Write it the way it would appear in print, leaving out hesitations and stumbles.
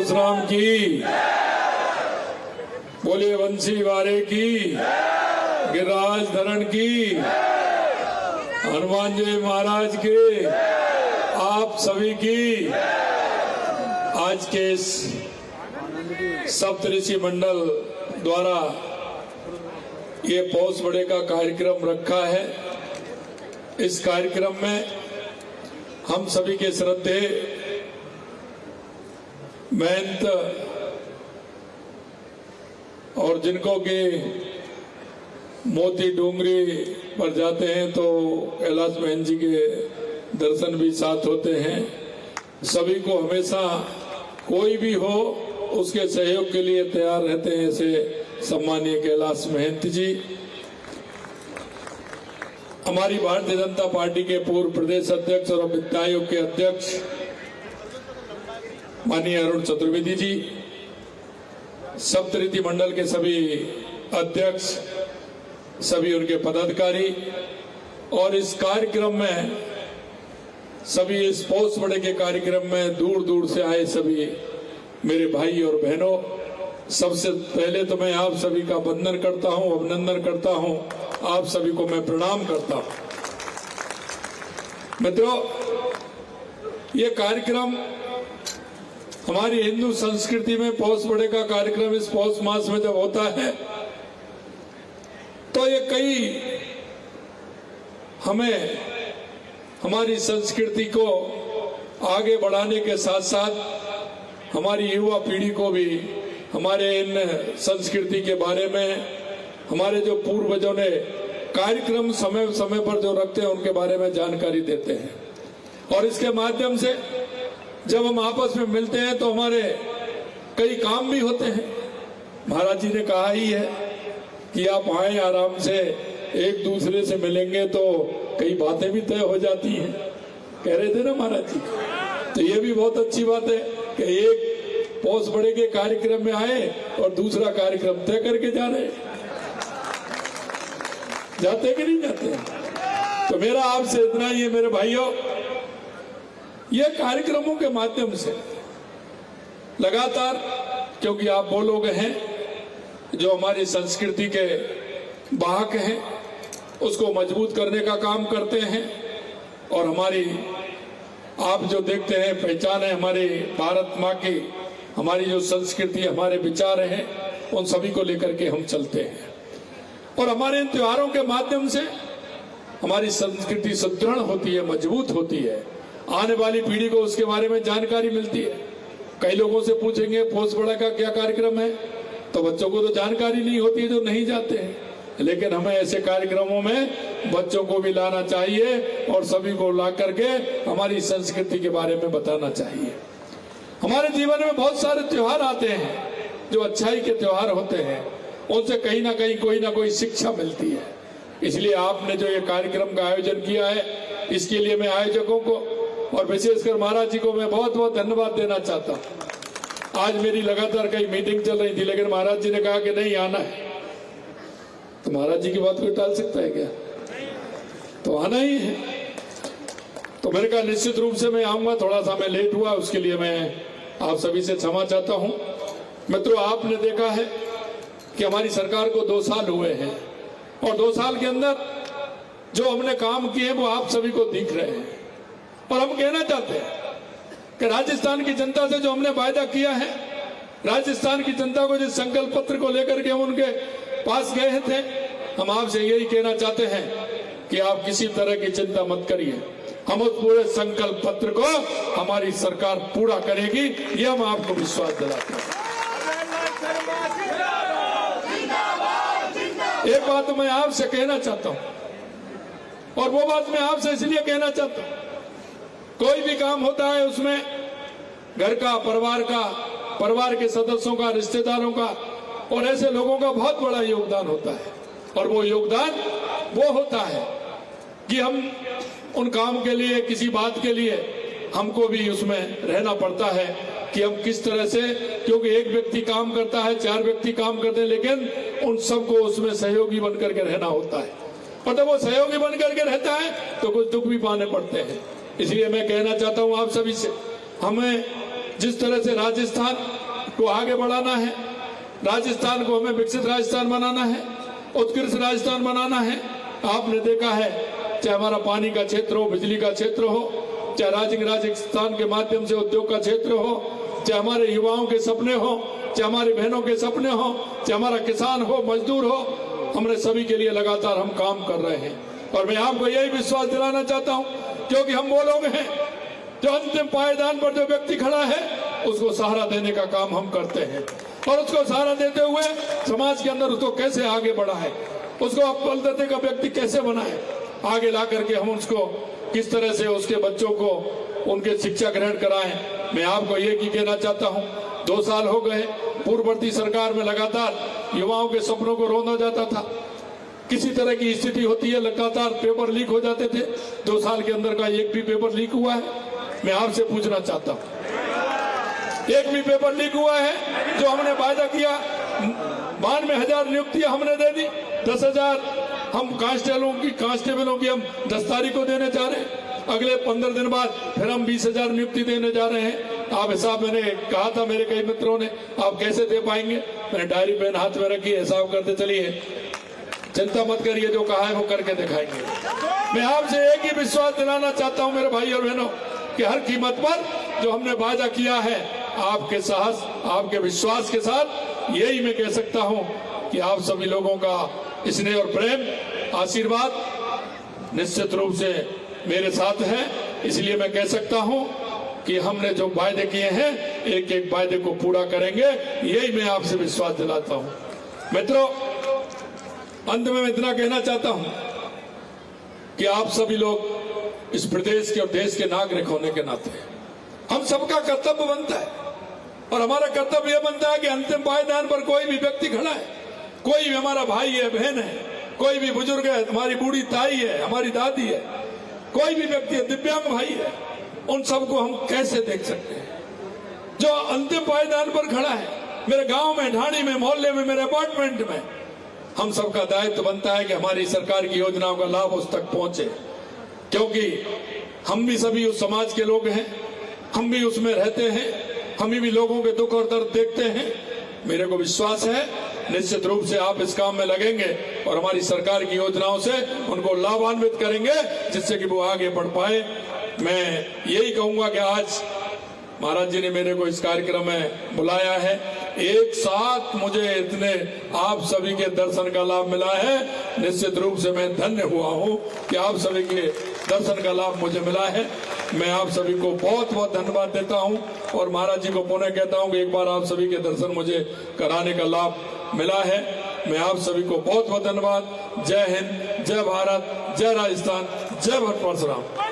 परशुराम की, बोलिए वंशी वारे की, गिरिराज धरण की, हनुमान जी महाराज के, आप सभी की आज के इस सप्तऋषि मंडल द्वारा ये पौष बड़े का कार्यक्रम रखा है। इस कार्यक्रम में हम सभी के श्रद्धे महंत और जिनको के मोती डोंगरी पर जाते हैं तो कैलाश महंत जी के दर्शन भी साथ होते हैं। सभी को हमेशा कोई भी हो उसके सहयोग के लिए तैयार रहते हैं ऐसे सम्मानीय कैलाश महंत जी। हमारी भारतीय जनता पार्टी के पूर्व प्रदेश अध्यक्ष और वित्त आयोग के अध्यक्ष माननीय अरुण चतुर्वेदी जी, सप्तऋषि मंडल के सभी अध्यक्ष, सभी उनके पदाधिकारी और इस कार्यक्रम में सभी इस पौष बड़े के कार्यक्रम में दूर दूर से आए सभी मेरे भाई और बहनों, सबसे पहले तो मैं आप सभी का वंदन करता हूं, अभिनंदन करता हूं, आप सभी को मैं प्रणाम करता हूं। मित्रों, ये कार्यक्रम हमारी हिंदू संस्कृति में पौष बड़े का कार्यक्रम इस पौष मास में जब होता है तो ये कई हमें हमारी संस्कृति को आगे बढ़ाने के साथ साथ हमारी युवा पीढ़ी को भी हमारे इन संस्कृति के बारे में, हमारे जो पूर्वजों ने कार्यक्रम समय समय पर जो रखते हैं उनके बारे में जानकारी देते हैं। और इसके माध्यम से जब हम आपस में मिलते हैं तो हमारे कई काम भी होते हैं। महाराज जी ने कहा ही है कि आप आए आराम से, एक दूसरे से मिलेंगे तो कई बातें भी तय हो जाती हैं, कह रहे थे ना महाराज जी। तो ये भी बहुत अच्छी बात है कि एक पौष बड़े के कार्यक्रम में आए और दूसरा कार्यक्रम तय करके जा रहे, जाते कि नहीं जाते। तो मेरा आपसे इतना ही है मेरे भाइयों, ये कार्यक्रमों के माध्यम से लगातार, क्योंकि आप वो लोग हैं जो हमारी संस्कृति के वाहक हैं, उसको मजबूत करने का काम करते हैं। और हमारी आप जो देखते हैं पहचान है हमारी भारत माँ की, हमारी जो संस्कृति, हमारे विचार हैं, उन सभी को लेकर के हम चलते हैं। और हमारे इन त्योहारों के माध्यम से हमारी संस्कृति सुदृढ़ होती है, मजबूत होती है, आने वाली पीढ़ी को उसके बारे में जानकारी मिलती है। कई लोगों से पूछेंगे पौष बड़ा का क्या कार्यक्रम है, तो बच्चों को तो जानकारी नहीं होती, जो नहीं जाते हैं। लेकिन हमें ऐसे कार्यक्रमों में बच्चों को भी लाना चाहिए और सभी को ला करके हमारी संस्कृति के बारे में बताना चाहिए। हमारे जीवन में बहुत सारे त्योहार आते हैं जो अच्छाई के त्योहार होते हैं, उनसे कहीं ना कहीं कोई ना कोई शिक्षा मिलती है। इसलिए आपने जो ये कार्यक्रम का आयोजन किया है, इसके लिए मैं आयोजकों को और विशेषकर महाराज जी को मैं बहुत बहुत धन्यवाद देना चाहता हूँ। आज मेरी लगातार कई मीटिंग चल रही थी, लेकिन महाराज जी ने कहा कि नहीं आना है, तो महाराज जी की बात कोई टाल सकता है क्या? तो आना ही है। तो मैंने कहा निश्चित रूप से मैं आऊंगा, थोड़ा सा मैं लेट हुआ, उसके लिए मैं आप सभी से क्षमा चाहता हूं। मित्रों, आपने देखा है कि हमारी सरकार को 2 साल हुए हैं और 2 साल के अंदर जो हमने काम किए हैं वो आप सभी को दिख रहे हैं। और हम कहना चाहते हैं कि राजस्थान की जनता से जो हमने वायदा किया है, राजस्थान की जनता को जिस संकल्प पत्र को लेकर के हम उनके पास गए थे, हम आपसे यही कहना चाहते हैं कि आप किसी तरह की चिंता मत करिए। हम उस पूरे संकल्प पत्र को हमारी सरकार पूरा करेगी, ये हम आपको विश्वास दिलाते हैं। एक बात मैं आपसे कहना चाहता हूं और वो बात मैं आपसे इसलिए कहना चाहता हूं, कोई भी काम होता है उसमें घर का, परिवार के सदस्यों का, रिश्तेदारों का और ऐसे लोगों का बहुत बड़ा योगदान होता है। और वो योगदान वो होता है कि हम उन काम के लिए, किसी बात के लिए हमको भी उसमें रहना पड़ता है कि हम किस तरह से, क्योंकि एक व्यक्ति काम करता है, 4 व्यक्ति काम करते हैं, लेकिन उन सबको उसमें सहयोगी बन करके रहना होता है। और जब वो सहयोगी बन करके रहता है तो कुछ दुख भी पाने पड़ते हैं। इसलिए मैं कहना चाहता हूं आप सभी से, हमें जिस तरह से राजस्थान को आगे बढ़ाना है, राजस्थान को हमें विकसित राजस्थान बनाना है, उत्कृष्ट राजस्थान बनाना है। आपने देखा है, चाहे हमारा पानी का क्षेत्र हो, बिजली का क्षेत्र हो, चाहे राजस्थान के माध्यम से उद्योग का क्षेत्र हो, चाहे हमारे युवाओं के सपने हो, चाहे हमारी बहनों के सपने हो, चाहे हमारा किसान हो, मजदूर हो, हमने सभी के लिए लगातार हम काम कर रहे हैं। और मैं आपको यही विश्वास दिलाना चाहता हूं, क्योंकि हम वो लोग हैं जो अंतिम पायदान पर जो व्यक्ति खड़ा है उसको सहारा देने का काम हम करते हैं, और उसको सहारा देते हुए समाज के अंदर उसको कैसे आगे बढ़ाए, उसको बलदते का व्यक्ति कैसे बनाए, आगे ला करके हम उसको किस तरह से उसके बच्चों को उनके शिक्षा ग्रहण कराएं। मैं आपको ये की कहना चाहता हूं, 2 साल हो गए पूर्ववर्ती सरकार में लगातार युवाओं के सपनों को रोना जाता था। किसी तरह की स्थिति होती है, लगातार पेपर लीक हो जाते थे। 2 साल के अंदर का एक भी पेपर लीक हुआ है? मैं आपसे पूछना चाहता हूं, एक भी पेपर लीक हुआ है? जो हमने वायदा किया 92,000 नियुक्तियां हमने दे दी, 10,000 हम कांस्टेबलों की हम 10 तारीख को देने जा रहे हैं। अगले 15 दिन बाद फिर हम 20,000 नियुक्ति देने जा रहे हैं। आप हिसाब, मैंने कहा था मेरे कई मित्रों ने, आप कैसे दे पाएंगे? मैंने डायरी पेन हाथ में रखी, हिसाब करते चलिए, चिंता मत करिए, जो कहा है वो करके दिखाएंगे। मैं आपसे एक ही विश्वास दिलाना चाहता हूं मेरे भाई और बहनों, कि हर कीमत पर जो हमने वादा किया है, आपके साहस, आपके विश्वास के साथ यही मैं कह सकता हूं कि आप सभी लोगों का स्नेह और प्रेम, आशीर्वाद निश्चित रूप से मेरे साथ है। इसलिए मैं कह सकता हूं कि हमने जो वायदे किए हैं, एक एक वायदे को पूरा करेंगे, यही मैं आपसे विश्वास दिलाता हूं। मित्रों, अंत में मैं इतना कहना चाहता हूं कि आप सभी लोग इस प्रदेश के और देश के नागरिक होने के नाते हम सबका कर्तव्य बनता है, और हमारा कर्तव्य यह बनता है कि अंतिम पायदान पर कोई भी व्यक्ति खड़ा है, कोई भी हमारा भाई है, बहन है, कोई भी बुजुर्ग है, हमारी बूढ़ी ताई है, हमारी दादी है, कोई भी व्यक्ति है, दिव्यांग भाई है, उन सबको हम कैसे देख सकते हैं? जो अंतिम पायदान पर खड़ा है, मेरे गांव में, ढाणी में, मोहल्ले में, मेरे अपार्टमेंट में, हम सबका दायित्व बनता है कि हमारी सरकार की योजनाओं का लाभ उस तक पहुंचे, क्योंकि हम भी सभी उस समाज के लोग हैं, हम भी उसमें रहते हैं, हम भी लोगों के दुख और दर्द देखते हैं। मेरे को विश्वास है निश्चित रूप से आप इस काम में लगेंगे और हमारी सरकार की योजनाओं से उनको लाभान्वित करेंगे, जिससे कि वो आगे बढ़ पाए। मैं यही कहूंगा कि आज महाराज जी ने मेरे को इस कार्यक्रम में बुलाया है, एक साथ मुझे इतने आप सभी के दर्शन का लाभ मिला है। निश्चित रूप से मैं धन्य हुआ हूं कि आप सभी के दर्शन का लाभ मुझे मिला है। मैं आप सभी को बहुत बहुत धन्यवाद देता हूं, और महाराज जी को पुनः कहता हूं कि एक बार आप सभी के दर्शन मुझे कराने का लाभ मिला है। मैं आप सभी को बहुत बहुत धन्यवाद। जय हिंद, जय भारत, जय राजस्थान, जय भट्ट परशुराम।